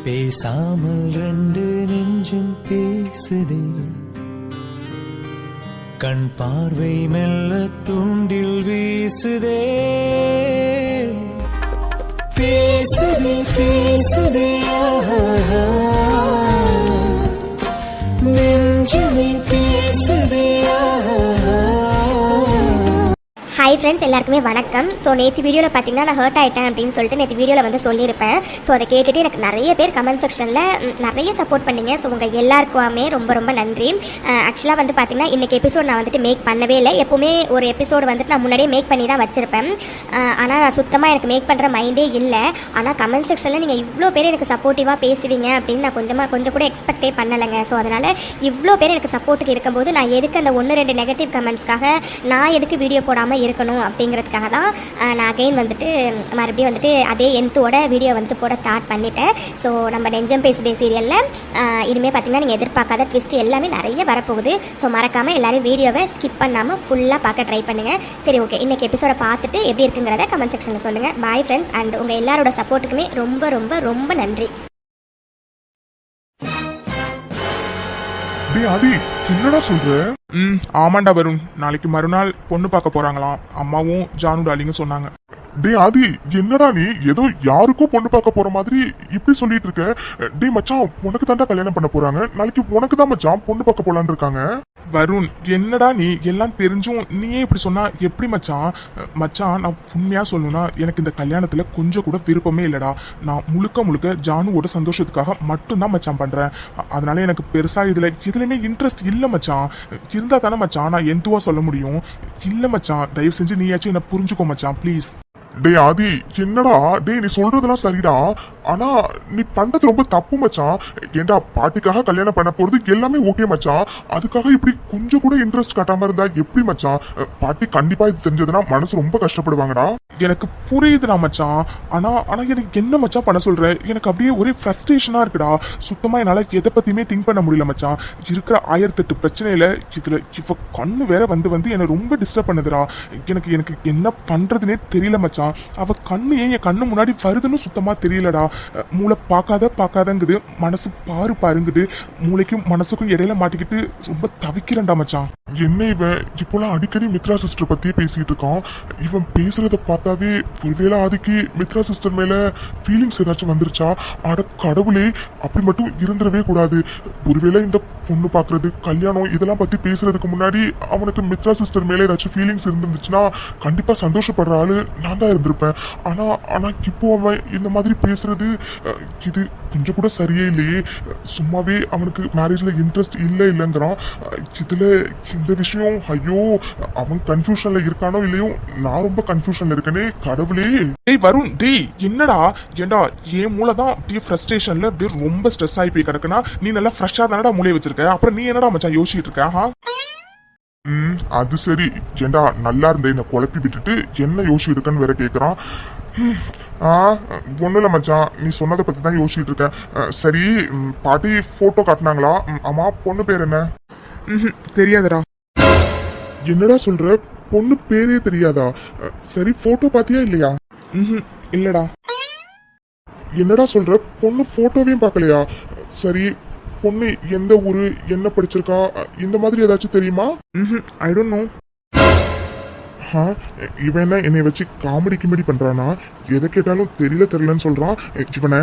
பேசாமல் ரெண்டு நெஞ்சும் பேசுதே, கண் பார்வை மெல்ல தூண்டில் வீசுதே. பேசுதே பேசுதே நெஞ்சுமே பேசுதே. ஹாய் ஃப்ரெண்ட்ஸ், எல்லாருக்குமே வணக்கம். ஸோ நேற்று வீடியோவில் பார்த்தீங்கன்னா நான் ஹர்ட் ஆகிட்டேன் அப்படின்னு சொல்லிட்டு நேற்று வீடியோவில் வந்து சொல்லியிருப்பேன். ஸோ அதை கேட்டுட்டு எனக்கு நிறைய பேர் கமெண்ட் செக்ஷனில் நிறைய சப்போர்ட் பண்ணீங்க. ஸோ உங்கள் எல்லாருக்குமே ரொம்ப ரொம்ப நன்றி. ஆக்சுவலாக வந்து பார்த்தீங்கன்னா இன்றைக்கி எபிசோட் நான் வந்துட்டு மேக் பண்ணவே இல்லை. எப்போவுமே ஒரு எபிசோடு வந்துட்டு நான் முன்னாடியே மேக் பண்ணி தான் வச்சுருப்பேன். ஆனால் நான் சுத்தமாக எனக்கு மேக் பண்ணுற மைண்டே இல்லை. ஆனால் கமெண்ட் செக்ஷனில் நீங்கள் இவ்வளோ பேர் எனக்கு சப்போர்ட்டிவாக பேசுவீங்க அப்படின்னு நான் கொஞ்சம் கூட எக்ஸ்பெக்டே பண்ணலைங்க. ஸோ அதனால் இவ்வளோ பேர் எனக்கு சப்போர்ட்டுக்கு இருக்கும்போது நான் எதுக்கு அந்த 1-2 நெகட்டிவ் கமெண்ட்ஸ்க்காக நான் எதுக்கு வீடியோ போடாமல் இருக்கணும் அப்படிங்கிறதுக்காக தான் நான் அகைன் வந்துட்டு மறுபடியும் வந்துட்டு அதே எந்தோட வீடியோ வந்துட்டு போட ஸ்டார்ட் பண்ணிட்டேன். ஸோ நம்ம நெஞ்சம் பேசுதே சீரியலில் இனிமேல் பார்த்தீங்கன்னா நீங்கள் எதிர்பார்க்காத ட்விஸ்ட் எல்லாமே நிறைய வரப்போகுது. ஸோ மறக்காமல் எல்லோரும் வீடியோவை ஸ்கிப் பண்ணாமல் ஃபுல்லாக பார்க்க ட்ரை பண்ணுங்கள். சரி, ஓகே, இன்றைக்கி எபிசோடை பார்த்துட்டு எப்படி இருக்குங்கிறத கமெண்ட் செக்ஷனில் சொல்லுங்கள். பாய் ஃப்ரெண்ட்ஸ், அண்ட் உங்கள் எல்லாரோட சப்போர்ட்டுக்குமே ரொம்ப ரொம்ப ரொம்ப நன்றி. ஆதி, என்னடா சொல்ற? ஆமாண்டா வருண், நாளைக்கு மறுநாள் பொண்ணு பார்க்க போறாங்களாம். அம்மாவும் ஜானு டாலிங்க சொன்னாங்க. டே ஆதி, என்னடா நீ ஏதோ யாருக்கும் பொண்ணு பார்க்க போற மாதிரி இப்படி சொல்லிட்டு இருக்க? டே மச்சான், உனக்கு தாண்டா கல்யாணம் பண்ண போறாங்க. நாளைக்கு உனக்கு தான் மச்சான் பொண்ணு பார்க்க போலான்னு இருக்காங்க. வருண், என்னடா நீ எல்லாம் தெரிஞ்சும் நீயே இப்படி சொன்னா எப்படி மச்சான்? மச்சான், நான் உண்மையா சொல்லணும்னா எனக்கு இந்த கல்யாணத்துல கொஞ்சம் கூட விருப்பமே இல்லடா. நான் முழுக்க ஜானுவோட சந்தோஷத்துக்காக மட்டும்தான் மச்சான் பண்றேன். அதனால எனக்கு பெருசா இதுலயுமே இன்ட்ரெஸ்ட் இல்ல மச்சான். இருந்தா தானே மச்சான் நான் எந்துவா சொல்ல முடியும். இல்ல மச்சான், தயவு செஞ்சு நீயாச்சும் என்ன புரிஞ்சுக்கோ மச்சான், ப்ளீஸ். டே ஆதி, என்னடா டே, நீ சொல்றதெல்லாம் சரிடா, ஆனா நீ பண்றது ரொம்ப தப்பு மச்சான். ஏண்டா, பாட்டிக்காக கல்யாணம் பண்ண போறது எல்லாமே ஓகே மச்சான். அதுக்காக இப்படி கொஞ்சம் கூட இன்ட்ரெஸ்ட் காட்டாம இருந்தா எப்படி மச்சான்? பாட்டி கண்டிப்பா இது தெரிஞ்சதுன்னா மனசு ரொம்ப கஷ்டப்படுவாங்கடா. எனக்கு புரியுதுடா மச்சான், ஆனா எனக்கு என்ன மச்சான் பண்ண சொல்ற? எனக்கு அப்படியே ஒரே ஃப்ரஸ்ட்ரேஷனா இருக்குடா. சுத்தமா என்னால எதை பத்தியுமே திங்க் பண்ண முடியல மச்சான். இருக்கிற 1008 பிரச்சனையில இதுல இவ கண்ணு வேற வந்து என்ன ரொம்ப டிஸ்டர்ப் பண்ணுதுடா. எனக்கு என்ன பண்றதுன்னே தெரியல மச்சான். அவ கண்ணு ஏன் என் கண்ணு முன்னாடி வருதுன்னு சுத்தமா தெரியலடா. மூளை பார்க்காதங்குது, மனசு பாருங்குது. மூளைக்கும் மனசுக்கும் இடையில மாட்டிக்கிட்டு ரொம்ப தவிக்கிறேன்டா மச்சான். என்ன இவன் இப்போலாம் அடிக்கடி மித்ரா சிஸ்டர் பத்தியே பேசிட்டு இருக்கான். இவன் பேசுறத பார்த்தாவே ஒருவேளை ஆதிக்கு மித்ரா சிஸ்டர் மேல ஃபீலிங்ஸ் ஏதாச்சும் வந்துருச்சா? அட கடவுளே, அப்படி மட்டும் இருந்துடவே கூடாது. ஒருவேளை இந்த பொண்ணு பாக்குறது, கல்யாணம் இதெல்லாம் பத்தி பேசுறதுக்கு முன்னாடி அவனுக்கு மித்ரா சிஸ்டர் மேல ஏதாச்சும் ஃபீலிங்ஸ் இருந்துச்சுன்னா கண்டிப்பா சந்தோஷப்படுற ஆளு நான் தான் இருந்திருப்பேன். ஆனா இப்போ அவன் இந்த மாதிரி பேசுறது இது கொஞ்சம் கூட சரியே இல்லையே. சும்மாவே அவனுக்கு மேரேஜ்ல இன்ட்ரெஸ்ட் இல்லைங்கிறான். இதுல இந்த விஷயம், ஐயோ, அவன் கன்ஃபியூஷன்ல இருக்கானோ இல்லையோ, நான் ரொம்ப கன்ஃபியூஷன்ல இருக்கனே கடவுளே. டேய் வருண், டேய் என்னடா? ஏண்டா என் மூளைதான் அப்படியே ஃப்ரஸ்ட்ரேஷன்ல அப்படியே ரொம்ப ஸ்ட்ரெஸ் ஆகி போய் கிடக்குனா, நீ நல்லா ஃப்ரெஷ்ஷா தானடா மூளையை வச்சிருக்க. அப்புறம் நீ என்னடா மச்சான் யோசிச்சுட்டு இருக்க? அது சரி, ஏண்டா நல்லா இருந்த என்ன குழப்பி விட்டுட்டு என்ன யோசிச்சுட்டு இருக்கன்னு வேற கேக்குறான். ஒன்னும் இல்ல மச்சான், நீ சொன்னதை பத்தி தான் யோசிச்சுட்டு இருக்கேன். சரி, பாட்டி போட்டோ காட்டினாங்களா? ஆமா, பொண்ணு பேர் என்ன? தெரியாதடா. என்னடா சொல்ற? பொண்ணு பேரே தெரியாதா? சரி, போட்டோ பாத்தியா இல்லையா? இல்லடா. என்னடா சொல்ற? பொண்ணு போட்டோவையும் பார்க்கலையா? சரி, பொண்ணு எந்த ஊரு, என்ன படிச்சிருக்கா, இந்த மாதிரி ஏதாச்சும் தெரியுமா? I don't know. இவன் என்ன என்னை வச்சு காமெடி கிமெடி பண்றானா? எதை கேட்டாலும் தெரியலன்னு சொல்றான் இவனை.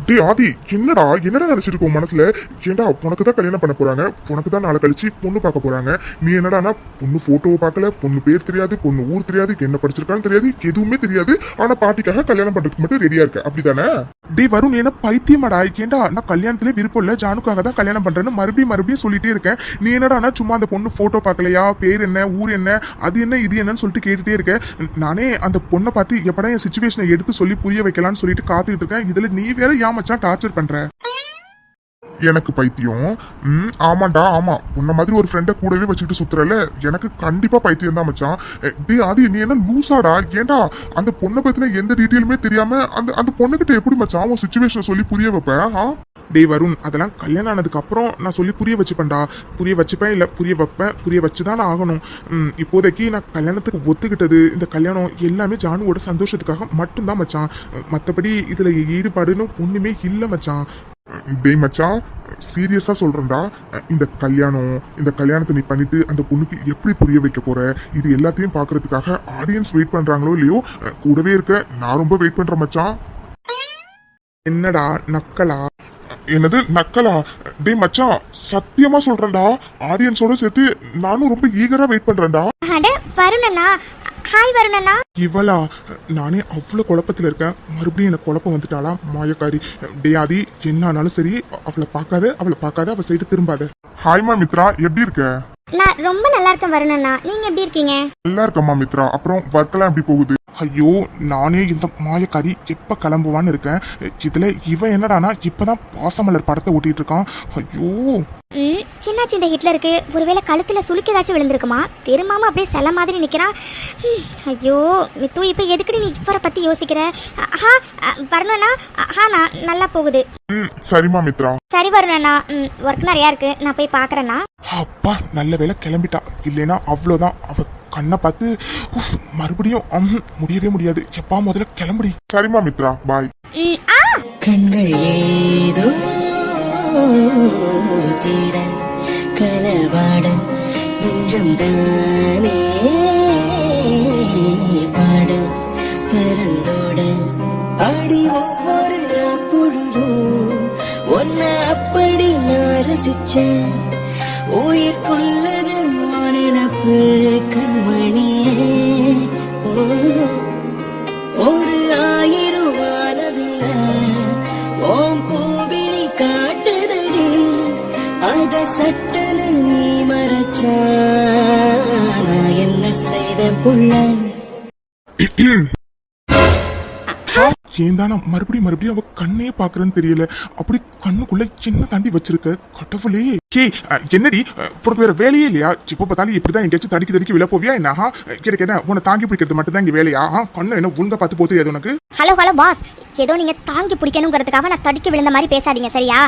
டே ஆதி, என்னடா நினைச்சிருக்கோம் மனசுல? ஏண்டா, உனக்கு தான் கல்யாணம் பண்ண போறாங்க, உனக்கு தான் நாளை கழிச்சு பொண்ணு பார்க்க போறாங்க. நீ என்னடானா பொண்ணு போட்டோவை பார்க்கல, பொண்ணு பேர் தெரியாது, பொண்ணு ஊர் தெரியாது, என்ன படிச்சிருக்கான்னு தெரியாது, எதுவுமே தெரியாது. ஆனா பாட்டிக்காக கல்யாணம் பண்றதுக்கு மட்டும் ரெடியா இருக்க, அப்படித்தானே? டே வருண், என்ன பைத்தியமாடா? ஏண்டா, நான் கல்யாணத்துல விருப்பம் இல்ல, ஜானுக்காக தான் கல்யாணம் பண்றேன்னு மறுபடியும் சொல்லிட்டே இருக்கேன். நீ என்னடா சும்மா அந்த பொண்ணு போட்டோ பார்க்கலையா, பேர் என்ன, ஊர் என்ன, அது என்ன இது என்னன்னு சொல்லிட்டு கேட்டுட்டே இருக்கேன். நானே அந்த பொண்ணை பார்த்து எப்படா என் சிச்சுவேஷனை எடுத்து சொல்லி புரிய வைக்கலாம்னு சொல்லிட்டு காத்துக்கிட்டு இருக்கேன். இதுல நீ வேற ஏன் மச்சான் டார்ச்சர் பண்ற? எனக்கு பைத்தியம். ஆமாண்டா, ஆமா, உன்ன மாதிரி ஒரு ஃப்ரெண்டை கூடவே வச்சுக்கிட்டு சுத்துறல, எனக்கு கண்டிப்பா பைத்தியம் தான் மச்சான். டே ஆதி, நீ என்ன லூசாடா? ஏண்டா, அந்த பொண்ணை பத்தின எந்த டீட்டெயிலுமே தெரியாம அந்த பொண்ணுகிட்ட எப்படி மச்சான் உன் சிச்சுவேஷனை சொல்லி புரிய வைப்ப? டேய் வருண், அதெல்லாம் கல்யாணம் ஆனதுக்கு அப்புறம் நான் சொல்லி புரிய வச்சுப்பேன்டா. புரிய வச்சுப்பேன், இல்லை புரிய வைப்பேன், புரிய வச்சுதான் நான் ஆகணும். இப்போதைக்கு நான் கல்யாணத்துக்கு ஒத்துக்கிட்டது, இந்த கல்யாணம் எல்லாமே ஜானுவோட சந்தோஷத்துக்காக மட்டும்தான் மச்சான். மற்றபடி இதுல ஈடுபாடுன்னு ஒண்ணுமே இல்லை மச்சான். டேய் மச்சான், சீரியஸா சொல்றேன்டா. இந்த கல்யாணத்தை நீ பண்ணிட்டு அந்த பொண்ணுக்கு எப்படி புரிய வைக்க போற, இது எல்லாத்தையும் பாக்குறதுக்காக ஆடியன்ஸ் வெயிட் பண்றாங்களோ இல்லையோ, கூடவே இருக்க நான் ரொம்ப வெயிட் பண்றேன் மச்சான். என்னடா நக்கலா? என்னது நக்கலா? டேய் மச்சான், சத்தியமா சொல்றேன்டா, ஆடியன்ஸோட சேர்த்து நானும் ரொம்ப ஈகரா வெயிட் பண்றேன்டா. அட வருணண்ணா, ஹாய் வருணண்ணா. இவளா? நானே அவ்வளவு குழப்பத்துல இருக்கேன், மறுபடியும் எனக்கு குழப்பம் வந்துட்டாளா மாயக்காரி. டே ஆதி, என்ன ஆனாலும் சரி அவளை பார்க்காத, அவ சைடு திரும்பாத. ஹாய்மா மித்ரா, எப்படி இருக்க? நான் ரொம்ப நல்லா இருக்கேன் வருணண்ணா, நீங்க எப்படி இருக்கீங்க? நல்லா இருக்கம்மா மித்ரா. அப்புறம் ஒர்க்கெல்லாம் எப்படி போகுது? ஐயோ, நானே இந்த மாயக்காரி எப்ப கிளம்புவான்னு இருக்கேன். இதுல இவன் என்னடானா இப்பதான் பாசமலர் படத்தை ஓட்டிட்டு இருக்கான். ஐயோ, சின்னாச்சு இந்த ஹிட்லருக்கு ஒருவேளை கழுத்துல சுளுக்கு ஏதாச்சும் விழுந்திருக்குமா? திரும்பாம அப்படியே செல மாதிரி நிக்கிறான். ஐயோ மித்து, இப்ப எதுக்குடி நீ இவரை பத்தி யோசிக்கிற? வரணும்னா நான் நல்லா போகுது. சரிம்மா மித்ரா. சரி வருணண்ணா, ஒர்க் நிறையா இருக்கு, நான் போய் பாக்குறேன்னா. அப்பா நல்ல வேலை கிளம்பிட்டா, இல்லைன்னா அவ்வளோதான். அவ கண்ணை பார்த்து மறுபடியும் முடியவே முடியாது. எப்பா முதல்ல கிளம்புடி. சரிம்மா மித்ரா, பாய். கண்கள் ஏதோ தேட கலவாட நெஞ்சம் தானே பாட பரந்தோட ஆடி ஒவ்வொரு பொழுதும் ஒன்ன அப்படி நான் ரசிச்சேன். உயிர் கொள்ளது நினப்பு கண்மணியே, ஒரு ஆயிரம் வானவில்ல ஓம் பூவிழி காட்டுதடி, அத சட்டனு நீ மறைச்சா நான் என்ன செய்வேன் புள்ள. ஏந்தானா மறுபடியும் அவ கண்ணையே பாக்குறேன்னு தெரியல. அப்படி கண்ணுக்குள்ள என்ன தாண்டி வச்சிருக்க கடவுளே. கே என்னடி உனக்கு வேற வேலையே இல்லையா? இப்ப பார்த்தாலும் இப்படிதான் எங்கேயாச்சும் தடிக்கி விழ போவியா என்ன? எனக்கு என்ன உன்னை தாங்கி பிடிக்கிறது மட்டும் தான் இங்க வேலையா? கண்ணு என்ன ஒழுங்கா பார்த்து போக தெரியாது உனக்கு? ஹலோ பாஸ், ஏதோ நீங்க தாங்கி பிடிக்கணுங்கிறதுக்காக நான் தடிக்க விழுந்த மாதிரி பேசாதீங்க சரியா?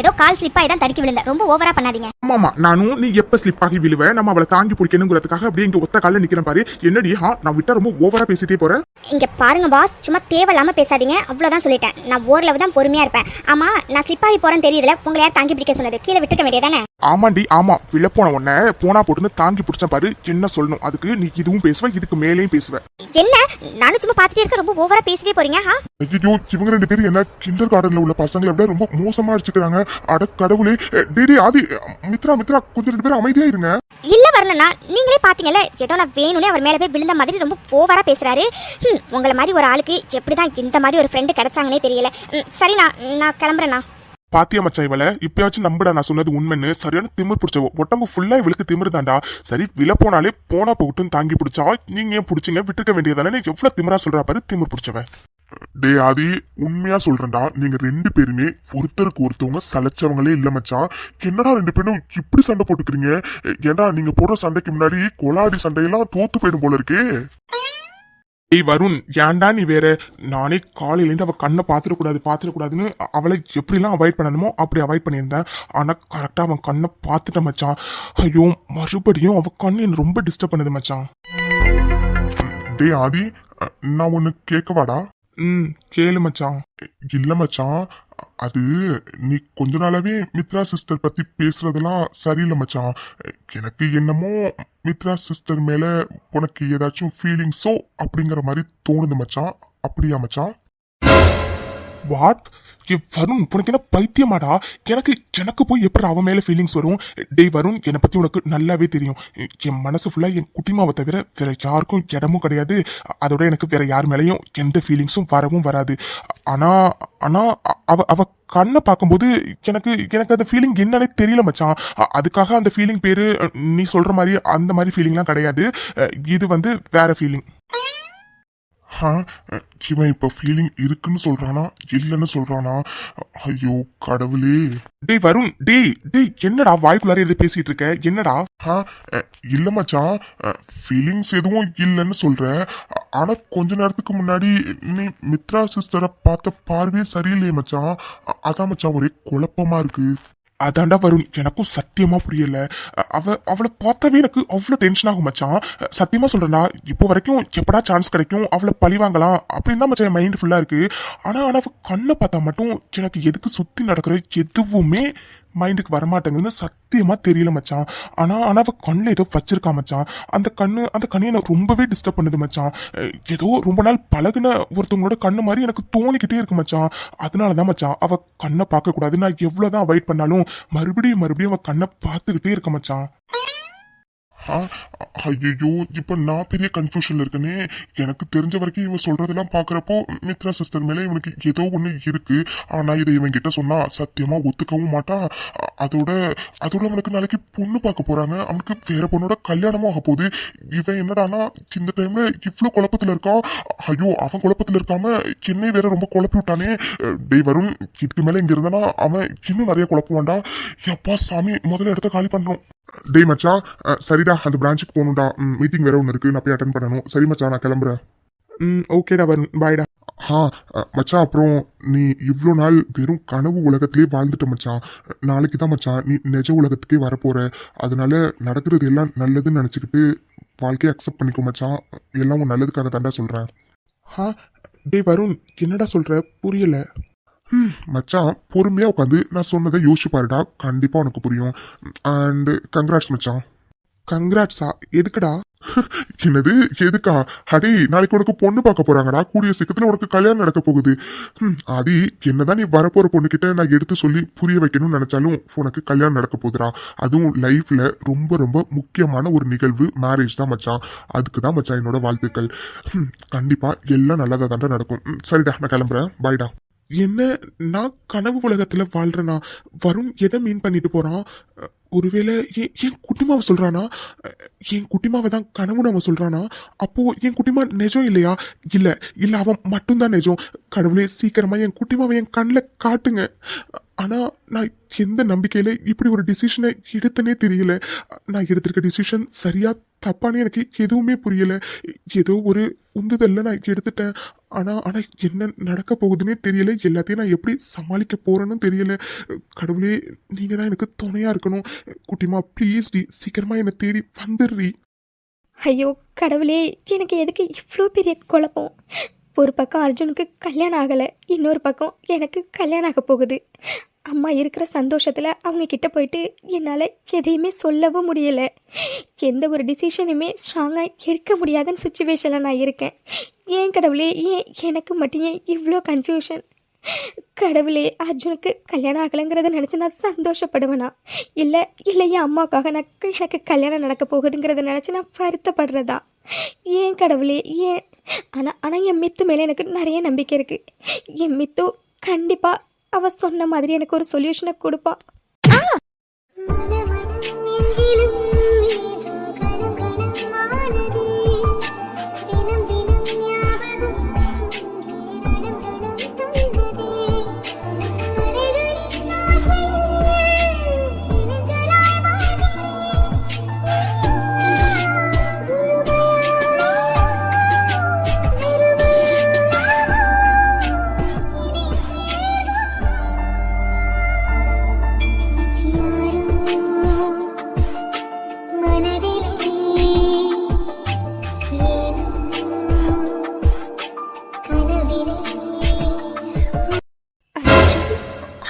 ஏதோ கால் ஸ்லிப் ஆகி தான் தடிக்க விழுந்த, ரொம்ப ஓவரா பண்ணாதீங்க. ஆமா, நானும் நீ எப்ப ஸ்லிப் ஆகி விழுவ, நம்ம அவளை தாங்கி பிடிக்கணுங்கிறதுக்காக அப்படியே இங்க ஒத்த கால நிக்கிறேன் பாரு. என்னடி நான் விட்டா ரொம்ப ஓவரா பேசிட்டே போறேன். இங்க பாருங்க பாஸ், சும்மா தேவையில்லாம பேசாதீங்க, அவ்வளவுதான் சொல்லிட்டேன். நான் ஓரளவு தான் பொறுமையா இருப்பேன். ஆமா, நான் ஸ்லிப் ஆகி போறேன்னு தெரியுதுல, உங்களை யார் தாங்கி பிடிக்க சொன்னது? கீழே விட்டுக்க வேண்டியதானே? ஆமாண்டி, ஆமா, விழ போன உடனே போனா போட்டுன்னு தாங்கி பிடிச்ச பாரு. என்ன சொல்லணும் அதுக்கு? நீ இதுவும் பேசுவ, இதுக்கு மேலேயும் பேசுவ. என்ன நானும் சும்மா பாத்துட்டே இருக்க, ரொம்ப ஓவரா பேசிட்டே போறீங்க. ஐயோ, இவங்க ரெண்டு பேரும் என்ன கிண்டர் கார்டன்ல உள்ள பசங்களை விட ரொம்ப மோசமா அடிச்சுக்கிறாங்க. அட கடவுளே. டேடி ஆதி, மித்ரா கொஞ்சம் ரெண்டு பேரும் அமைதியா இருங்க. இல்ல வரணும்னா நீங்களே பாத்தீங்கல்ல, ஏதோ நான் வேணும்னே அவர் மேல போய் விழுந்த மாதிரி ரொம்ப ஓவரா பேசுறாரு. உங்களை மாதிரி ஒரு ஆளுக்கு எப்படிதான் இந்த மாதிரி ஒரு ஃப்ரெண்டு கிடைச்சாங்கன்னே தெரியல. சரி, நான் கிளம்புறேன்னா. பாத்தியா மச்சான், இவள இப்பயாச்சும் நம்புடா, நான் சொன்னது உண்மைன்னு. சரியான திமிர் பிடிச்சவோ, உடம்பு ஃபுல்லா இவளுக்கு திமிர் தாண்டா. சரி, விழ போனாலே போனா போகட்டும், தாங்கி பிடிச்சா நீங்க ஏன் பிடிச்சிங்க, விட்டுக்க வேண்டியதானே. எவ்வளவு திமிரா சொல்றா பாரு, திமிர் பிடிச்சவ. டே ஆதி, உண்மையா சொல்றேன்டா, நீங்க ரெண்டு பேருமே ஒருத்தருக்கு ஒருத்தவங்க சலைச்சவங்களே இல்ல மச்சான். என்னடா ரெண்டு பேரும் இப்படி சண்டை போட்டுக்கிறீங்க? ஏன்னா நீங்க போடுற சண்டைக்கு முன்னாடி கொலாடி சண்டையெல்லாம் தோத்து போயிடும் போல இருக்கே. ஏய் வருண், ஏன்டா நீ வேற? நானே காலையிலேருந்து அவ கண்ணை பாத்துடக்கூடாதுன்னு அவளை எப்படிலாம் அவாய்ட் பண்ணணுமோ அப்படி அவாய்ட் பண்ணியிருந்தேன். ஆனா கரெக்டா அவன் கண்ணை பார்த்துட்டேன் மச்சான். ஐயோ, மறுபடியும் அவ கண்ணு என்ன ரொம்ப டிஸ்டர்ப் பண்ணுது மச்சான். டே ஆதி, நான் ஒன்னு கேட்கவாடா? கேளு மச்சான். இல்ல மச்சான், அது நீ கொஞ்ச நாளாவே மித்ரா சிஸ்டர் பத்தி பேசுறதெல்லாம் சரியில்லை மச்சான். எனக்கு என்னமோ மித்ரா சிஸ்டர் மேல உனக்கு ஏதாச்சும் ஃபீலிங்ஸோ அப்படிங்கிற மாதிரி தோணுது மச்சான். அப்படியா மச்சான்? வாட்? வருண், உனக்கு என்ன பைத்தியமாடா? எனக்கு போய் எப்படி அவன் மேல ஃபீலிங்ஸ் வரும்? டேய் வருண், என்னை பத்தி உனக்கு நல்லாவே தெரியும். என் மனசு ஃபுல்லா என் குட்டிமாவை தவிர வேற யாருக்கும் இடமும் கிடையாது. அதோட எனக்கு வேற யார் மேலேயும் எந்த ஃபீலிங்ஸும் வரவும் வராது. ஆனா அவ கண்ணை பார்க்கும்போது எனக்கு அந்த ஃபீலிங் என்னன்னே தெரியல மச்சான். அதுக்காக அந்த ஃபீலிங் பேரு நீ சொல்ற மாதிரி அந்த மாதிரி ஃபீலிங்லாம் கிடையாது. இது வேற ஃபீலிங். ஆ, இவன் இப்ப ஃபீலிங் இருக்குன்னு சொல்றானா இல்லைன்னு சொல்றானா? ஐயோ கடவுளே. டேய் வருண், டேய் டேய் என்னடா வாய்க்குள்ளார எது பேசிட்டு இருக்க? என்னடா? ஆ, இல்ல மச்சான், ஃபீலிங்ஸ் எதுவும் இல்லைன்னு சொல்ற. ஆனா கொஞ்ச நேரத்துக்கு முன்னாடி நீ மித்ரா சிஸ்டரை பார்த்த பார்வையே சரியில்லையே மச்சான். அதான் மச்சான் ஒரே குழப்பமா இருக்கு. அதாண்டா வருண், எனக்கும் சத்தியமா புரியல. அவளை பார்த்தாவே எனக்கு அவ்வளவு டென்ஷன் ஆகும் மச்சான். சத்தியமா சொல்றேன்டா, இப்போ வரைக்கும் எப்படா சான்ஸ் கிடைக்கும் அவளை பழி வாங்கலாம் அப்படின்னு தான் மச்சான் மைண்ட் ஃபுல்லா இருக்கு. ஆனா அவ கண்ணை பார்த்தா மட்டும் எனக்கு எதுக்கு சுத்தி நடக்கிற எதுவுமே மைண்டுக்கு வரமாட்டேங்குதுன்னு சத்தியமா தெரியல மச்சான். ஆனா அவ கண்ணுல ஏதோ வச்சிருக்கா மச்சான். அந்த கண்ணு எனக்கு ரொம்பவே டிஸ்டர்ப் பண்ணுது மச்சான். ஏதோ ரொம்ப நாள் பழகுன ஒருத்தவங்களோட கண்ணு மாதிரி எனக்கு தோணிக்கிட்டே இருக்கு மச்சான். அதனாலதான் மச்சான் அவ கண்ணை பார்க்க கூடாது. நான் எவ்வளவுதான் அவாய்ட் பண்ணாலும் மறுபடியும் அவ கண்ணை பார்த்துக்கிட்டே இருக்க மச்சான். ஐயோ இப்ப நான் பெரிய கன்ஃபியூஷன்ல இருக்கனே. எனக்கு தெரிஞ்ச வரைக்கும் இவன் சொல்றதெல்லாம் பாக்குறப்போ மித்ரா சிஸ்டர் மேல இவனுக்கு ஏதோ ஒண்ணு இருக்கு. ஆனா இதை இவன் கிட்ட சொன்னா சத்தியமா ஒத்துக்கவும் மாட்டான். அதோட அவனுக்கு நாளைக்கு பொண்ணு பார்க்க போறாங்க. அவனுக்கு வேற பொண்ணோட கல்யாணமும் ஆக போகுது. இவன் என்னடானா இந்த டைம்ல இவ்வளவு குழப்பத்துல இருக்கான். ஐயோ அவன் குழப்பத்துல இருக்காம என்னை வேற ரொம்ப குழப்பி விட்டானே. டேய் வருண், இதுக்கு மேல இங்க இருந்தானா அவன் இன்னும் நிறைய குழப்பவான்டா. எப்பா சாமி, முதல்ல இடத்த காலி பண்றோம். டேய் மச்சான், சரிடா அந்த பிரான்ச்சுக்கு போகணும்டா. மீட்டிங் வேற ஒன்று இருக்கு, நான் போய் அட்டன் பண்ணணும். சரி மச்சான், நான் கிளம்புறேன். ஓகேடா வருண், பாய்டா. மச்சான் அப்புறம் நீ இவ்வளோ நாள் வெறும் கனவு உலகத்திலே வாழ்ந்துட்ட மச்சான். நாளைக்கு தான் மச்சான் நீ நிஜ உலகத்துக்கே வரப்போற. அதனால நடக்கிறது எல்லாம் நல்லதுன்னு நினச்சிக்கிட்டு வாழ்க்கையை அக்செப்ட் பண்ணிக்கோ மச்சான். எல்லாம் உன் நல்லதுக்காக தாண்டா சொல்கிறேன். டேய் வருண், என்னடா சொல்ற? புரியல. மச்சான் பொறுமையா உட்காந்து நான் சொன்னதை யோசிச்சு பாருடா, கண்டிப்பா உனக்கு புரியும். அண்ட் கங்க்ராட்ஸ் மச்சான். கங்க்ராட்ஸா? எதுக்குடா? என்னது எதுக்கா? அடே நாளைக்கு உனக்கு பொண்ணு பார்க்க போறாங்கடா. கூடிய சீக்கிரத்துல உனக்கு கல்யாணம் நடக்க போகுது. ஆதி, என்னதான் நீ வரப்போற பொண்ணு கிட்ட நான் எடுத்து சொல்லி புரிய வைக்கணும்னு நினைச்சாலும் உனக்கு கல்யாணம் நடக்க போகுதுடா. அதுவும் லைஃப்ல ரொம்ப ரொம்ப முக்கியமான ஒரு நிகழ்வு மேரேஜ் தான் மச்சான். அதுக்கு தான் மச்சான் என்னோட வாழ்த்துக்கள். கண்டிப்பா எல்லாம் நல்லதா தாண்டா நடக்கும். சரிடா, நான் கிளம்புறேன். பாய்டா. என்ன, நான் கனவு உலகத்துல வாழ்றேனா? வருண் எதை மீன் பண்ணிட்டு போறான்? ஒருவேளை என் குட்டிமாவை சொல்றானா? என் குட்டிமாவை தான் கனவுன்னு அவன் சொல்றானா? அப்போ என் குட்டிமா நிஜம் இல்லையா? இல்ல அவன் மட்டும்தான் நிஜம். கடவுளே சீக்கிரமா என் குட்டிமாவை என் கண்ணில் காட்டுங்க. ஆனா நான் எந்த நம்பிக்கையில இப்படி ஒரு டிசிஷனை எடுத்தனே தெரியல. நான் எடுத்திருக்க டிசிஷன் சரியா தப்பானே எனக்கு எதுவுமே புரியல. ஏதோ ஒரு உந்துதல்ல நான் எடுத்துட்டேன். ஆனா என்ன நடக்க போகுதுன்னே தெரியல. எல்லாத்தையும் நான் எப்படி சமாளிக்க போறேன்னு தெரியல. கடவுளே, நீங்க தான் எனக்கு துணையா இருக்கணும். குட்டிமா ப்ளீஸ் டி, சீக்கிரமா என்னை தேடி வந்துடுறீ. ஐயோ கடவுளே, எனக்கு எதுக்கு இவ்வளோ பெரிய குழப்பம்? ஒரு பக்கம் அர்ஜுனுக்கு கல்யாணம் ஆகலை, இன்னொரு பக்கம் எனக்கு கல்யாணம் ஆக போகுது. அம்மா இருக்கிற சந்தோஷத்தில் அவங்க கிட்ட போயிட்டு என்னால் எதையுமே சொல்லவும் முடியலை. எந்த ஒரு டிசிஷனுமே ஸ்ட்ராங்காக எடுக்க முடியாதுன்னு சுச்சுவேஷனில் நான் இருக்கேன். ஏன் கடவுளே, ஏன் எனக்கு மட்டும் ஏன் இவ்வளோ கன்ஃபியூஷன்? கடவுளே, அர்ஜுனுக்கு கல்யாணம் ஆகலைங்கிறத நினச்சி நான் சந்தோஷப்படுவேனா? இல்லை என் அம்மாவுக்காக எனக்கு கல்யாணம் நடக்க போகுதுங்கிறத நினச்சி நான் வருத்தப்படுறதா? ஏன் கடவுளே, ஏன்? ஆனால் என் மித்து மேலே எனக்கு நிறைய நம்பிக்கை இருக்குது. என் மித்து கண்டிப்பாக அவள் சொன்ன மாதிரி எனக்கு ஒரு சொல்யூஷனை கொடுப்பா.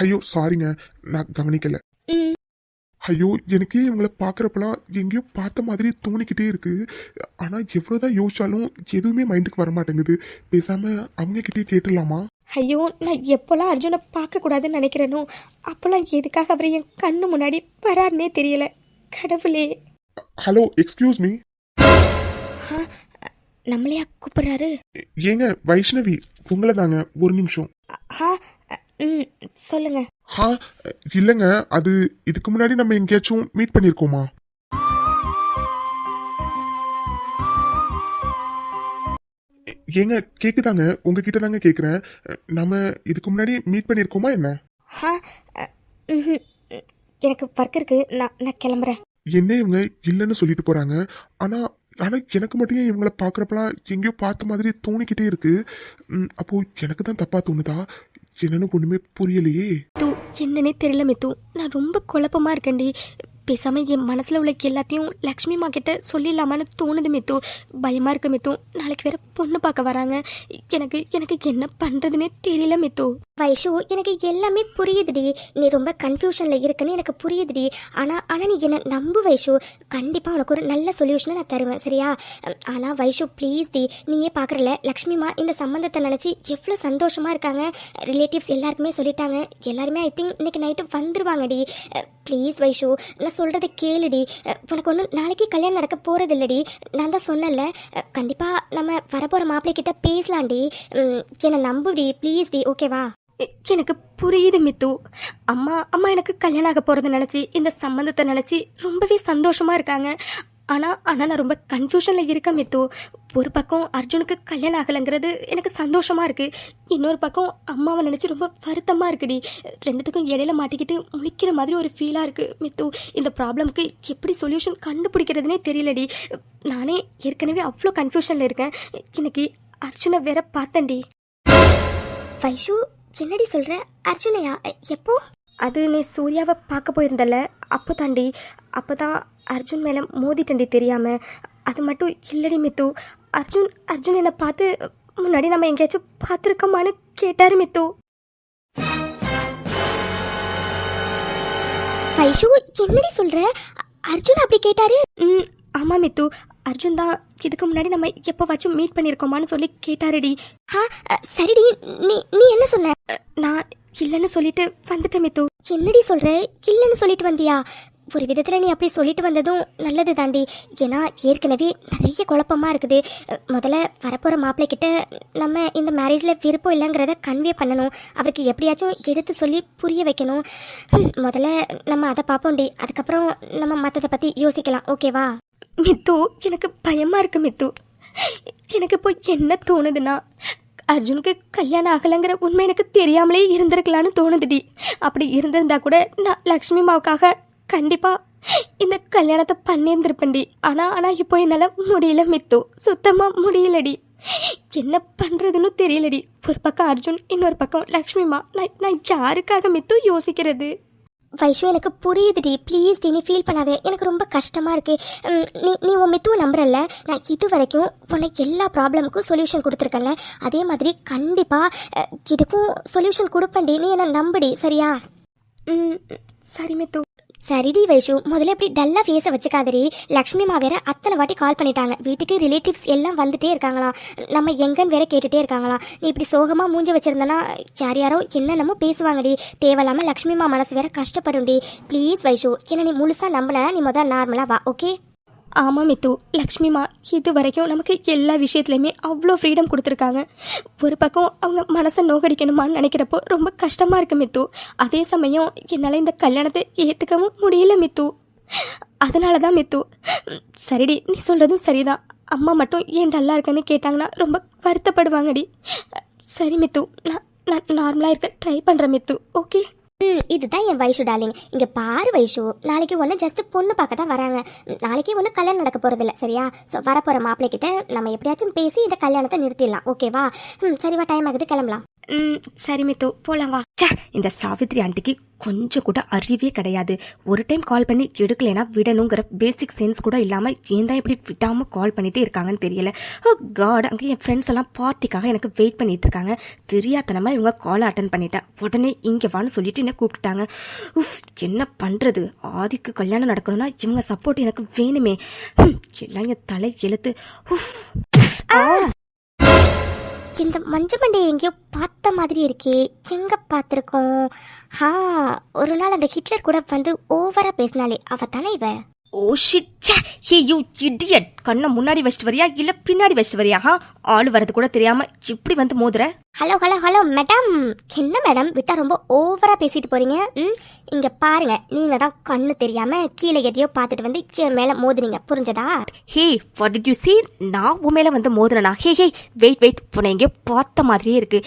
ஐயோ சாரிங்க, நான் கவனிக்கல. ஐயோ, எனக்கே இவங்களை பார்க்குறப்பெல்லாம் எங்கேயோ பார்த்த மாதிரி தோணிக்கிட்டே இருக்கு. ஆனால் எவ்வளோதான் யோசிச்சாலும் எதுவுமே மைண்டுக்கு வர மாட்டேங்குது. பேசாமல் அவங்க கிட்டே கேட்டுடலாமா? ஐயோ, நான் எப்போல்லாம் அர்ஜுனை பார்க்கக்கூடாதுன்னு நினைக்கிறேனோ அப்போல்லாம் எதுக்காக அவர் என் கண்ணு முன்னாடி வராருன்னே தெரியல. கடவுளே. Hello, excuse me. நம்மளையா கூப்பிடுறாரு? ஏங்க வைஷ்ணவி, உங்களை தாங்க. ஒரு நிமிஷம். சொல்லுங்க. இல்லைங்க, அது இதுக்கு முன்னாடி நம்ம எங்கேயாச்சும் மீட் பண்ணியிருக்கோமா? ஏங்க கேக்குதாங்க, உங்ககிட்ட தாங்க கேக்குறேன். நம்ம இதுக்கு முன்னாடி மீட் பண்ணிருக்கோமா என்ன? ஆ ம்ஹும். எனக்கு ஒர்க் இருக்கு, நான் கிளம்புறேன். என்ன இவங்க இல்லைன்னு சொல்லிட்டு போறாங்க. ஆனா ஆனா எனக்கு மட்டும் ஏன் இவங்கள பாக்குறப்பலாம் எங்கேயோ பார்த்த மாதிரி தோணிக்கிட்டே இருக்கு. அப்போ எனக்கு தான் தப்பா தோணுதா? என்னன்னு ஒண்ணுமே புரியலையே. மித்து, என்னன்னே தெரியல மித்து. நான் ரொம்ப குழப்பமா இருக்கேன்டி. பேசாம என் மனசுல உள்ள எல்லாத்தையும் லக்ஷ்மி மா கிட்ட சொல்லிடலாமான்னு தோணுது மித்து. பயமா இருக்கு மித்து. நாளைக்கு வேற பொண்ணு பார்க்க வராங்க. எனக்கு எனக்கு என்ன பண்றதுன்னே தெரியல மித்து. வைஷு, எனக்கு எல்லாமே புரியுதுடி. நீ ரொம்ப கன்ஃபியூஷனில் இருக்குன்னு எனக்கு புரியுதுடி. ஆனால் நீ என்னை நம்பு வைஷு. கண்டிப்பாக உனக்கு ஒரு நல்ல சொல்யூஷனை நான் தருவேன், சரியா? ஆனால் வைஷு ப்ளீஸ் டி, நீயே பார்க்குறல லக்ஷ்மிமா இந்த சம்மந்தத்தை நினச்சி எவ்வளோ சந்தோஷமாக இருக்காங்க. ரிலேட்டிவ்ஸ் எல்லாருக்குமே சொல்லிட்டாங்க. எல்லாருமே ஐ திங்க் இன்னைக்கு நைட்டு வந்துருவாங்கடி. ப்ளீஸ் வைஷு, நான் சொல்கிறத கேளுடி. உனக்கு ஒன்றும் நாளைக்கு கல்யாணம் நடக்க போகிறது இல்லடி. நான் தான் சொன்னேன்ல, கண்டிப்பாக நம்ம வரப்போகிற மாப்பிள்ளைக்கிட்ட பேசலாம்டி. என்னை நம்புடி ப்ளீஸ் டி, ஓகேவா? எனக்கு புரியுது மித்து. அம்மா அம்மா எனக்கு கல்யாணம் ஆக போறதை நினைச்சு, இந்த சம்பந்தத்தை நினைச்சு ரொம்பவே சந்தோஷமா இருக்காங்க. ஆனா நான் ரொம்ப கன்ஃபியூஷன்ல இருக்கேன் மித்து. ஒரு பக்கம் அர்ஜுனுக்கு கல்யாணம் ஆகலைங்கிறது எனக்கு சந்தோஷமா இருக்கு. இன்னொரு பக்கம் அம்மாவை நினைச்சு ரொம்ப வருத்தமா இருக்குடி. ரெண்டுத்துக்கும் இடையில மாட்டிக்கிட்டு முழிக்கிற மாதிரி ஒரு ஃபீலா இருக்கு மித்து. இந்த ப்ராப்ளம்க்கு எப்படி சொல்யூஷன் கண்டுபிடிக்கிறதுனே தெரியலடி. நானே ஏற்கனவே அவ்வளோ கன்ஃபியூஷன்ல இருக்கேன். இன்னைக்கு அர்ஜுனை வேற பார்த்தேன்டி. வைஷு, என்னடி சொல்கிற? அர்ஜுனையா? எப்போ? அது நீ சூர்யாவை பார்க்க போயிருந்தல, அப்போ தாண்டி. அப்போ தான் அர்ஜுன் மேலே மோதிட்டண்டி தெரியாம. அது மட்டும் இல்லடி மித்து. அர்ஜுன் என்னை பார்த்து முன்னாடி நம்ம எங்கேயாச்சும் பார்த்துருக்கோமான்னு கேட்டாரு மித்து. வைஷு, என்னடி சொல்கிற? அர்ஜுன் அப்படி கேட்டாரு? ஆமாம் மித்து. அர்ஜுன் தான் இதுக்கு முன்னாடி நம்ம எப்போவாச்சும் மீட் பண்ணியிருக்கோமான்னு சொல்லி கேட்டாருடி. சரிடி, நீ என்ன சொன்ன? நான் இல்லைன்னு சொல்லிட்டு வந்துட்டேன் மித்து. என்னடி சொல்கிற? இல்லைன்னு சொல்லிட்டு வந்தியா? ஒரு விதத்தில் நீ அப்படி சொல்லிட்டு வந்ததும் நல்லது தாண்டி. ஏன்னா ஏற்கனவே நிறைய குழப்பமாக இருக்குது. முதல்ல வரப்போகிற மாப்பிள்ளைக்கிட்ட நம்ம இந்த மேரேஜில் விருப்பம் இல்லைங்கிறத கன்வே பண்ணணும். அவருக்கு எப்படியாச்சும் எடுத்து சொல்லி புரிய வைக்கணும். முதல்ல நம்ம அதை பார்ப்போம்டி. அதுக்கப்புறம் நம்ம மற்றதை பற்றி யோசிக்கலாம், ஓகேவா? மித்து, எனக்கு பயமா இருக்கு மித்து. எனக்கு இப்போ என்ன தோணுதுன்னா, அர்ஜுனுக்கு கல்யாணம் ஆகலைங்கிற உண்மை எனக்கு தெரியாமலே இருந்திருக்கலான்னு தோணுதுடி. அப்படி இருந்திருந்தா கூட நான் லக்ஷ்மி மாவுக்காக கண்டிப்பா இந்த கல்யாணத்தை பண்ணியிருந்திருப்பேன்டி. ஆனா இப்போ என்னால முடியல மித்து. சுத்தமா முடியலடி. என்ன பண்றதுன்னு தெரியலடி. ஒரு பக்கம் அர்ஜுன், இன்னொரு பக்கம் லக்ஷ்மிமா. நான் யாருக்காக மித்து யோசிக்கிறது? வைஷு, எனக்கு புரியுதுடி. ப்ளீஸ் டி, நீ ஃபீல் பண்ணாத. எனக்கு ரொம்ப கஷ்டமாக இருக்குது. நீ உன் மித்துவை நம்புறல்ல. நான் இது வரைக்கும் உனக்கு எல்லா ப்ராப்ளமுக்கும் சொல்யூஷன் கொடுத்துருக்கேன்ல, அதே மாதிரி கண்டிப்பாக இதுக்கும் சொல்யூஷன் கொடுப்பேன்டி. நீ என்ன நம்புடி, சரியா? சரி மித்து. சரிடி வைஷு, முதல்ல இப்படி டல்லாக ஃபேஸை வச்சுக்காதடி. லக்ஷ்மிமா வேற அத்தனை வாட்டி கால் பண்ணிட்டாங்க. வீட்டுக்கு ரிலேட்டிவ்ஸ் எல்லாம் வந்துட்டே இருக்காங்களாம். நம்ம எங்கன்னு வேற கேட்டுகிட்டே இருக்காங்களாம். நீ இப்படி சோகமாக மூஞ்சி வச்சிருந்தனா யாரோ என்னென்னமோ பேசுவாங்கடி. தேவையில்லாமல் லக்ஷ்மிமா மனசு வேற கஷ்டப்படும்டி. ப்ளீஸ் வைஷு, என்ன நீ முழுசாக நம்பலனா நீ முதல்ல நார்மலாக வா, ஓகே? ஆமாம் மித்து. லக்ஷ்மிமா இது வரைக்கும் நமக்கு எல்லா விஷயத்துலையுமே அவ்வளோ ஃப்ரீடம் கொடுத்துருக்காங்க. ஒரு பக்கம் அவங்க மனசை நோகடிக்கணுமான்னு நினைக்கிறப்போ ரொம்ப கஷ்டமாக இருக்குது மித்து. அதே சமயம் என்னால் இந்த கல்யாணத்தை ஏற்றுக்கவும் முடியல மித்து. அதனால தான் மித்து. சரிடி, நீ சொல்கிறதும் சரிதான். அம்மா மட்டும் ஏன் டல்லாக இருக்கேன்னு கேட்டாங்கன்னா ரொம்ப வருத்தப்படுவாங்கடி. சரி மித்து, நான் நார்மலாக இருக்க ட்ரை பண்ணுறேன் மித்து, ஓகே? இதுதான் என் வைஷு டார்லிங். இங்கே பாரு வைஷு, நாளைக்கு ஒன்று ஜஸ்ட் பொண்ணு பார்க்க தான் வராங்க. நாளைக்கு ஒன்று கல்யாணம் நடக்க போகிறதில்ல, சரியா? ஸோ வரப்போகிற மாப்பிள்ளைக்கிட்ட நம்ம எப்படியாச்சும் பேசி இந்த கல்யாணத்தை நிறுத்திடலாம், ஓகேவா? சரிவா, டைம் ஆகுது, கிளம்பலாம். சரி மித்து, போலாம் வா. இந்த சாவித்ரி ஆண்டிக்கு கொஞ்சம் கூட அறிவே கிடையாது. ஒரு டைம் கால் பண்ணி எடுக்கலைன்னா விடணுங்கிற பேசிக் சென்ஸ் கூட இல்லாமல் ஏன் தான் இப்படி விடாமல் கால் பண்ணிட்டே இருக்காங்கன்னு தெரியல. ஓ காட், அங்கே என் ஃப்ரெண்ட்ஸ் எல்லாம் பார்ட்டிக்காக எனக்கு வெயிட் பண்ணிட்டு இருக்காங்க. தெரியாதனமா இவங்க காலை அட்டன் பண்ணிட்டேன். உடனே இங்கே வான்னு சொல்லிட்டு என்ன கூப்பிட்டுட்டாங்க. உஃப், என்ன பண்ணுறது? ஆதிக்கு கல்யாணம் நடக்கணும்னா இவங்க சப்போர்ட் எனக்கு வேணுமே. எல்லாம் என் தலை எழுத்து. உஃப், இந்த மஞ்ச மண்டையை எங்கேயோ பார்த்த மாதிரி இருக்கே. எங்கே பார்த்துருக்கோம்? ஒரு நாள் அந்த ஹிட்லர் கூட வந்து ஓவராக பேசினாலே அவ தானே இவ? Oh shit, hey you idiot, கண்ணை முன்னாடி வச்சுட்டு வரியா இல்ல பின்னாடி வச்சுட்டு வரியா? ஆளு வரது கூட தெரியாம இப்படி வந்து மோதுற. ஹலோ ஹலோ ஹலோ மேடம், என்ன மேடம் விட்டா ரொம்ப ஓவரா பேசிட்டு போறீங்க? இங்க பாருங்க, நீங்க தான் கண்ணு தெரியாம கீழே எதையோ பார்த்துட்டு வந்து கீழே மேல மோதுறீங்க, புரிஞ்சதா? ஹே வாட் டிட் யூ see? நான் உன் மேல வந்து மோதுறனா? ஹே ஹே வெயிட், உன்னை எங்கேயோ பார்த்த மாதிரியே இருக்கு.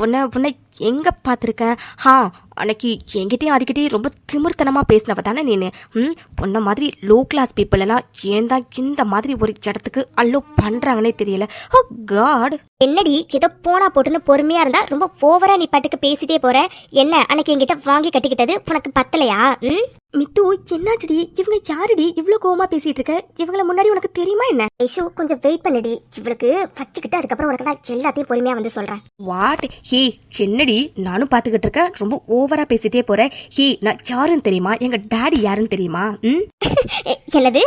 உன்னை எங்க பார்த்துருக்கேன்? அன்னைக்கு என்கிட்டயும் அதுக்கிட்டே ரொம்ப திமிர்த்தனமா பேசினவ தானே நீனு? பொண்ண மாதிரி லோ கிளாஸ் பீப்புள் எல்லாம் ஏன் தான் இந்த மாதிரி ஒரு இடத்துக்கு அல்லோ பண்றாங்கன்னே தெரியல. ஓ காட். என்னடி ஏதோ போனா போட்டுன்னு பொறுமையா இருந்தா ரொம்ப ஓவரா நீ பாட்டுக்கு பேசிட்டே போற. என்ன அன்னைக்கு என்கிட்ட வாங்கி கட்டிக்கிட்டது உனக்கு பத்தலையா? மித்து என்னாச்சுடி? இவங்க யாருடி இவ்ளோ கோவமா பேசிட்டு இருக்க? இவங்கள முன்னாடி உனக்கு தெரியுமா என்ன? ஐஷு கொஞ்சம் வெயிட் பண்ணுடி, இவளுக்கு வச்சுக்கிட்டு அதுக்கப்புறம் உனக்கு நான் எல்லாத்தையும் பொறுமையா வந்து சொல்றேன். வாட்? ஹே என்னடி நானும் பாத்துக்கிட்டு இருக்கேன், ரொம்ப ஓவரா பேசிட்டே போற. ஹே நான் யாருன்னு தெரியுமா? எங்க டாடி யாருன்னு தெரியுமா? என்னது?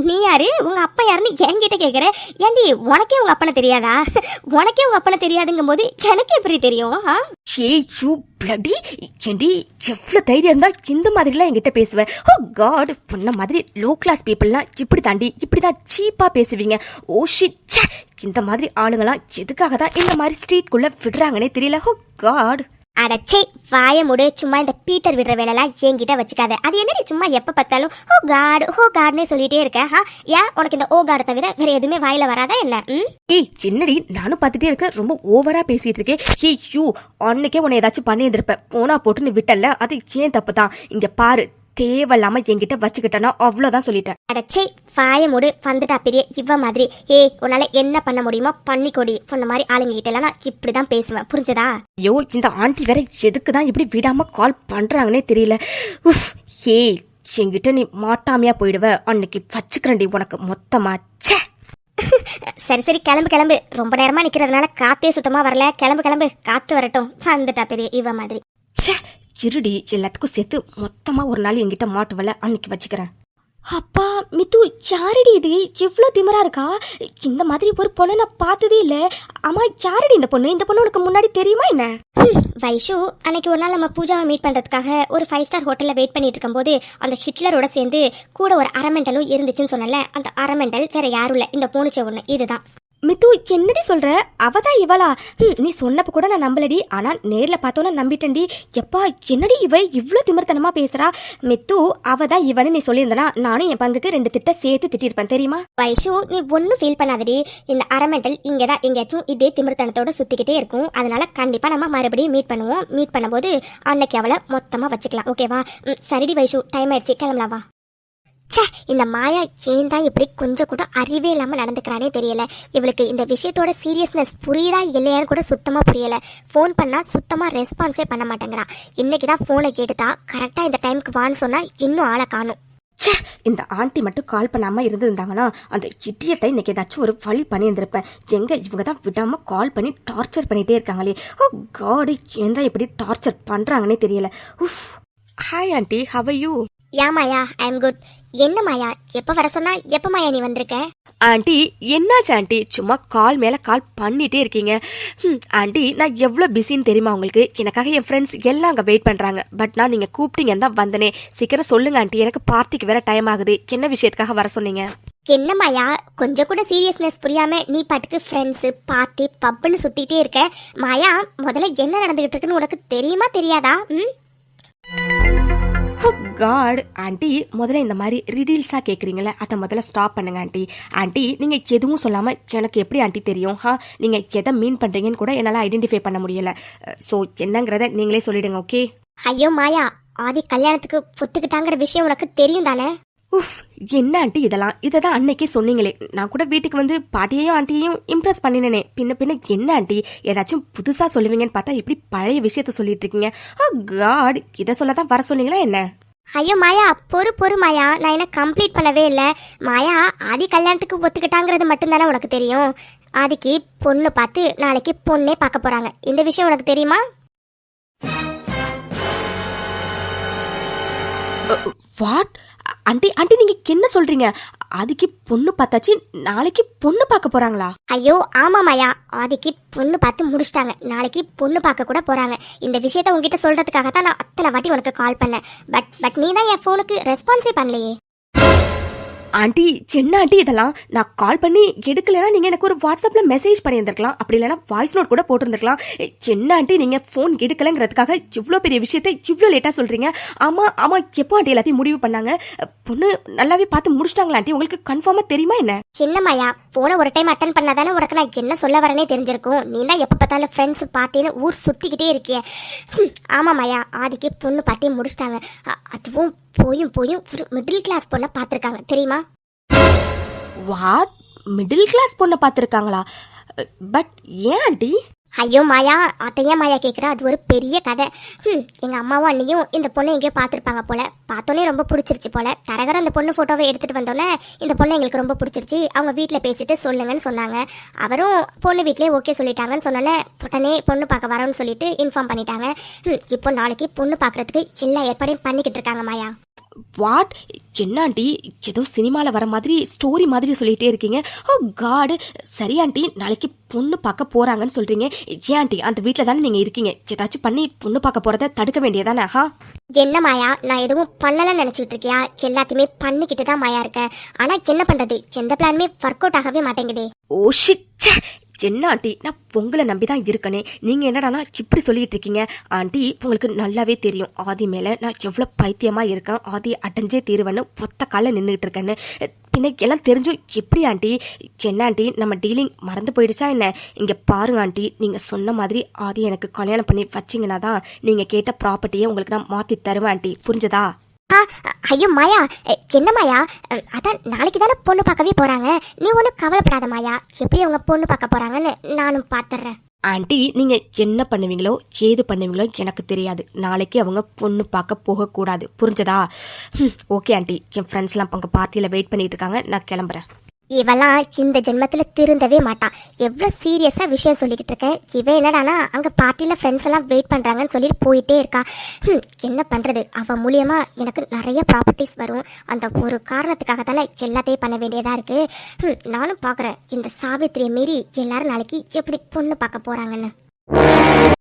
நீ யாரு? உங்க அப்பா யாருன்னு என்கிட்ட கேக்குற? ஏண்டி உனக்கே உங்க அப்பனை தெரியாதா? உனக்கே உங்க அப்பனை தெரியாதுங்கும் போது எனக்கு எப்படி தெரியும்? ஹே யூ பிளடி, ஏண்டி எவ்வளவு தைரியம் இருந்தா இந்த மாதிரி எல்லாம் என்கிட்ட பேசுவ? ஓ காட், பொண்ண மாதிரி லோ கிளாஸ் பீப்புள்லாம் இப்படி தாண்டி இப்படிதான் சீப்பா பேசுவீங்க. ஓ ஷிட், இந்த மாதிரி ஆளுங்கெல்லாம் எதுக்காக தான் இந்த மாதிரி ஸ்ட்ரீட்குள்ள விடுறாங்கன்னே தெரியல. ஓ காட். அடச்சே வாய முடு, சும்மா இந்த பீட்டர் விடுற வேலைலாம் என்கிட்ட வச்சுக்காத. அது என்னடி சும்மா எப்ப பார்த்தாலும் ஓ காட்னே சொல்லிட்டே இருக்க? ஏன் உனக்கு இந்த ஓ காடை தவிர வேற எதுவுமே வாயில வராதா என்ன? ஏய் என்னடி நானும் பார்த்துட்டே இருக்க, ரொம்ப ஓவரா பேசிட்டு இருக்கேன். ஏ யூ, அன்னைக்கே உன்னை ஏதாச்சும் பண்ணி இருந்திருப்ப, போனா போட்டுன்னு விட்டல, அது ஏன் தப்பு தான். இங்க பாரு, தேவையில்லாம என்கிட்ட வச்சுக்கிட்டனா அவ்வளவுதான் சொல்லிட்டேன். அடச்சே வாய மூடு, வந்துட்டா பெரிய இவ மாதிரி. உன்னால என்ன பண்ண முடியுமோ பண்ணிக்கொடி. சொன்ன மாதிரி ஆளுங்க கிட்ட எல்லாம் நான் இப்படிதான் பேசுவேன், புரிஞ்சதா? ஐயோ இந்த ஆண்டி வேற எதுக்குதான் இப்படி விடாம கால் பண்றாங்கன்னே தெரியல. உஃப், என்கிட்ட நீ மாட்டாமையா போயிடுவ, அன்னைக்கு வச்சுக்கிறண்டி உனக்கு மொத்தமா. சரி கிளம்பு. ரொம்ப நேரமா நிக்கிறதுனால காத்தே சுத்தமா வரல. கிளம்பு, காத்து வரட்டும். வந்துட்டா பெரிய இவ மாதிரி. இருடி, எல்லாத்துக்கும் சேர்த்து மொத்தமா ஒரு நாள் என்கிட்ட மாட்டுவல, அன்னைக்கு வச்சுக்கிறேன். அப்பா மித்து, யாரடி இது? எவ்வளோ திமிரா இருக்கா? இந்த மாதிரி ஒரு பொண்ணை நான் பார்த்ததே இல்லை. அம்மா யாரடி இந்த பொண்ணு? இந்த பொண்ணு உனக்கு முன்னாடி தெரியுமா என்ன? வைஷு, அன்னைக்கு ஒரு நாள் நம்ம பூஜாவை மீட் பண்றதுக்காக ஒரு 5 ஸ்டார் ஹோட்டல்ல வெயிட் பண்ணிட்டு இருக்கும்போது அந்த ஹிட்லரோட சேர்ந்து கூட ஒரு அரமெண்டலும் இருந்துச்சுன்னு சொன்னல. அந்த அரமெண்டல் வேற யாரும் இல்ல, இந்த பூனிச்ச ஒண்ணு இதுதான். மித்து என்னடி சொல்ற? அவதான் இவளா? நீ சொன்னப்ப கூட நான் நம்பலடி, ஆனா நேர்ல பார்த்தோன்னா நம்பிட்டேன்டி. எப்பா என்னடி இவ இவ்ளோ திமிர்த்தனமா பேசுறா? மித்து அவதான் இவனு நீ சொல்லியிருந்தனா நானும் என் பங்குக்கு 2 திட்ட சேர்த்து திட்டிருப்பேன் தெரியுமா? வைஷு நீ ஒன்னும் ஃபீல் பண்ணாதடி. இந்த அரமெண்டல் இங்கதான் எங்கேயாச்சும் இதே திமிர்த்தனத்தோட சுத்திக்கிட்டே இருக்கும். அதனால கண்டிப்பா நம்ம மறுபடியும் மீட் பண்ணுவோம். மீட் பண்ணும்போது அன்னைக்கு அவளை மொத்தமா வச்சுக்கலாம், ஓகேவா? சரிடி வைஷு, டைம் ஆயிடுச்சு, கிளம்பலாம் வா. இந்த மாயா ஏன் தான் இப்படி கொஞ்சம் கூட அறிவே இல்லாம நடந்துக்கிறானே தெரியல. இவளுக்கு இந்த விஷயத்தோட சீரியஸ்னஸ் புரியுதா இல்லையான்னு கூட சுத்தமா புரியல. ஃபோன் பண்ணா சுத்தமா ரெஸ்பான்ஸே பண்ண மாட்டேங்கிறா. இன்னைக்குதான் போனை கேட்டுதான் கரெக்டா இந்த டைமுக்கு வான்னு சொன்னா இன்னும் ஆளை காணும். இந்த ஆண்டி மட்டும் கால் பண்ணாம இருந்திருந்தாங்கன்னா அந்த இட்டியத்தை இன்னைக்கு ஏதாச்சும் ஒரு வழி பண்ணி இருந்திருப்பேன். எங்க இவங்க தான் விடாம கால் பண்ணி டார்ச்சர் பண்ணிட்டே இருக்காங்களே. ஓ காட், ஏன் தான் இப்படி டார்ச்சர் பண்றாங்கன்னே தெரியல. உஃப். Hi aunty, how are you? Yeah Maya, I am good. என்ன மாயா, எப்ப வர சொன்னா எப்ப மாயா நீ வந்திருக்க? ஆண்டி என்னாச்சு ஆண்டி? சும்மா கால் மேல கால் பண்ணிட்டே இருக்கீங்க. ஆண்டி நான் எவ்வளவு பிஸின்னு தெரியுமா உங்களுக்கு? எனக்காக என் ஃப்ரெண்ட்ஸ் எல்லாம் அங்க வெயிட் பண்றாங்க. பட் நான் நீங்க கூப்பிட்டீங்கன்னு தான் வந்தனே. சீக்கிரம் சொல்லுங்க ஆண்டி, எனக்கு பார்ட்டிக்கு வேற டைம் ஆகுது. என்ன விஷயத்துக்காக வர சொன்னீங்க? என்ன மாயா, கொஞ்சம் கூட சீரியஸ்னஸ் புரியாம நீ பாட்டுக்கு ஃப்ரெண்ட்ஸ் பார்ட்டி பப்னு சுத்திட்டே இருக்க. மாயா, முதல்ல என்ன நடந்துகிட்டு இருக்குன்னு உனக்கு தெரியுமா தெரியாதா? காட் ஆண்டி, முதல்ல இந்த மாதிரி ரிடீல்ஸா கேக்குறீங்களே, அதை முதல்ல ஸ்டாப் பண்ணுங்க ஆண்டி. ஆண்டி நீங்க எதுவும் சொல்லாம எனக்கு எப்படி ஆண்டி தெரியும்? நீங்க எதை மீன் பண்றீங்கன்னு கூட என்னால ஐடென்டிஃபை பண்ண முடியல. ஸோ என்னங்கிறத நீங்களே சொல்லிடுங்க, ஓகே? ஐயோ மாயா, ஆதி கல்யாணத்துக்கு ஒத்துக்கிட்டாங்கிற விஷயம் உனக்கு தெரியும் தானே? உஃப், என்ன ஆண்டி இதெல்லாம்? இதை தான் அன்னைக்கே சொன்னீங்களே. நான் கூட வீட்டுக்கு வந்து பாட்டியையும் ஆண்டியையும் இம்ப்ரெஸ் பண்ணினேனே. பின்ன என்ன ஆண்டி ஏதாச்சும் புதுசா சொல்லுவீங்கன்னு பார்த்தா இப்படி பழைய விஷயத்த சொல்லிட்டு இருக்கீங்க. காட், இதை சொல்லதான் வர சொன்னீங்களா என்ன? ஐயோ மாயா, பொறு மாயா, நான் என்ன கம்ப்ளீட் பண்ணவே இல்லை. மாயா, ஆதி கல்யாணத்துக்கு ஒத்துக்கிட்டாங்கிறது மட்டும்தானே உனக்கு தெரியும். ஆதிக்கு பொண்ணு பார்த்து நாளைக்கு பொண்ணே பார்க்க போறாங்க. இந்த விஷயம் உனக்கு தெரியுமா? வாட்? ஆண்டி நீங்க என்ன சொல்றீங்க? ஆதிக்கு பொண்ணு பார்த்தாச்சு, நாளைக்கு பொண்ணு பார்க்க போறாங்களா? ஐயோ ஆமா மாயா, ஆதிக்கு பொண்ணு பார்த்து முடிச்சிட்டாங்க. நாளைக்கு பொண்ணு பார்க்க கூட போறாங்க. இந்த விஷயத்த உங்ககிட்ட சொல்றதுக்காக தான் நான் அத்தனை வாட்டி உனக்கு கால் பண்ணேன். பட் நீ தான் என் போனுக்கு ரெஸ்பான்ஸே பண்ணலையே. ஆண்டி என்ன ஆண்டி இதெல்லாம்? நான் கால் பண்ணி எடுக்கலைன்னா நீங்க எனக்கு ஒரு வாட்ஸ்அப்ல மெசேஜ் பண்ணியிருந்திருக்கலாம், அப்படி இல்லைன்னா வாய்ஸ் நோட் கூட போட்டிருந்திருக்கலாம். என்ன ஆண்டி நீங்க ஃபோன் எடுக்கலைங்கிறதுக்காக இவ்வளோ பெரிய விஷயத்தை இவ்வளோ லேட்டா சொல்றீங்க? ஆமா ஆமா, எப்போ ஆண்டி எல்லாத்தையும் முடிவு பண்ணாங்க? பொண்ணு நல்லாவே பார்த்து முடிச்சிட்டாங்களா ஆண்டி? உங்களுக்கு கன்ஃபார்மா தெரியுமா என்ன? சின்ன மாயா, போனை ஒரு டைம் அட்டன் பண்ணாதானே உனக்கு நான் என்ன சொல்ல வரேனே தெரிஞ்சிருக்கும். நீ தான் எப்போ பார்த்தாலும் ஃப்ரெண்ட்ஸ் பார்ட்டின்னு ஊர் சுற்றிக்கிட்டே இருக்கிய. ஆமா மாயா, ஆதிக்கு பொண்ணு பார்த்தே முடிச்சிட்டாங்க. அதுவும் போயும் போயும் ஒரு மிடில் கிளாஸ் பொண்ணை பார்த்துருக்காங்க தெரியுமா? வாட், மிடில் கிளாஸ் பொண்ணை பார்த்துருக்காங்களா? பட் ஏன் ஆண்டி? ஐயோ மாயா, அதையே மாயா கேட்குறா, அது ஒரு பெரிய கதை. எங்கள் அம்மாவும் அண்ணியும் இந்த பொண்ணை எங்கேயோ பார்த்துருப்பாங்க போல. பார்த்தோன்னே ரொம்ப பிடிச்சிருச்சு போல. தரகர் அந்த பொண்ணு ஃபோட்டோவை எடுத்துகிட்டு வந்தோன்னே இந்த பொண்ணு எங்களுக்கு ரொம்ப பிடிச்சிருச்சு, அவங்க வீட்டில் பேசிட்டு சொல்லுங்கன்னு சொன்னாங்க. அவரும் பொண்ணு வீட்லேயே ஓகே சொல்லிட்டாங்கன்னு சொன்னோன்னே உடனே பொண்ணு பார்க்க வரோன்னு சொல்லிட்டு இன்ஃபார்ம் பண்ணிட்டாங்க. இப்போ நாளைக்கு பொண்ணு பார்க்குறதுக்கு எல்லா ஏற்பாடையும் பண்ணிக்கிட்டு இருக்காங்க மாயா. வாட், என்ன ஆண்டி ஏதோ சினிமாவில் வர மாதிரி ஸ்டோரி மாதிரி சொல்லிட்டே இருக்கீங்க? ஓ காடு. சரி ஆண்டி, நாளைக்கு பொண்ணு பார்க்க போறாங்கன்னு சொல்றீங்க. ஏன் ஆண்டி, அந்த வீட்டில் தானே நீங்க இருக்கீங்க, ஏதாச்சும் பண்ணி பொண்ணு பார்க்க போறத தடுக்க வேண்டியதானே? என்ன மாயா, நான் எதுவும் பண்ணலன்னு நினைச்சிட்டு இருக்கியா? எல்லாத்தையுமே பண்ணிக்கிட்டு தான் மாயா இருக்கேன். ஆனா என்ன பண்றது, எந்த பிளானுமே ஒர்க் அவுட் ஆகவே மாட்டேங்குது. ஓ ஷிட், என்ன ஆண்டி, நான் உங்களை நம்பிதான் இருக்கனே, நீங்க என்னடானா இப்படி சொல்லிட்டு இருக்கீங்க? ஆண்டி, உங்களுக்கு நல்லாவே தெரியும் ஆதி மேல நான் எவ்வளவு பைத்தியமா இருக்கேன். ஆதி அடைஞ்சே தீருவேன்னு ஒத்த கால நின்றுட்டு இருக்கேன்னு. பின்ன எல்லாம் தெரிஞ்சும் எப்படி ஆண்டி? என்ன ஆண்டி, நம்ம டீலிங் மறந்து போயிடுச்சா என்ன? இங்க பாருங்க ஆண்டி, நீங்க சொன்ன மாதிரி ஆதி எனக்கு கல்யாணம் பண்ணி வச்சிங்கன்னா தான் நீங்க கேட்ட ப்ராப்பர்ட்டியை உங்களுக்கு நான் மாத்தி தருவேன் ஆண்டி, புரிஞ்சதா? ஐயோ மாயா, என்ன மாயா, அதான் நாளைக்கு தானே பொண்ணு பார்க்கவே போறாங்க. நீ ஒன்றும் கவலைப்படாத மாயா, எப்படி அவங்க பொண்ணு பார்க்க போறாங்கன்னு நானும் பார்த்துடுறேன். ஆண்டி, நீங்க என்ன பண்ணுவீங்களோ ஏது பண்ணுவீங்களோ எனக்கு தெரியாது. நாளைக்கு அவங்க பொண்ணு பார்க்க போகக்கூடாது, புரிஞ்சதா? ஓகே ஆண்டி, என் ஃப்ரெண்ட்ஸ்லாம் அங்கே பார்ட்டியில் வெயிட் பண்ணிட்டு இருக்காங்க, நான் கிளம்புறேன். இவெல்லாம் இந்த ஜென்மத்துல திருந்தவே மாட்டான். எவ்வளவு சீரியஸா விஷயம் சொல்லிக்கிட்டு இருக்கேன், இவன் என்னடானா அங்க பார்ட்டியில ஃப்ரெண்ட்ஸ் எல்லாம் வெயிட் பண்றாங்கன்னு சொல்லிட்டு போயிட்டே இருக்கா. என்ன பண்றது, அவ மூலியமா எனக்கு நிறைய ப்ராப்பர்ட்டிஸ் வரும். அந்த ஒரு காரணத்துக்காக தானே எல்லாத்தையும் பண்ண வேண்டியதா இருக்கு. நானும் பாக்குறேன் இந்த சாவித்திரியை மீறி எல்லாரும் நாளைக்கு எப்படி பொண்ணு பார்க்க போறாங்கன்னு.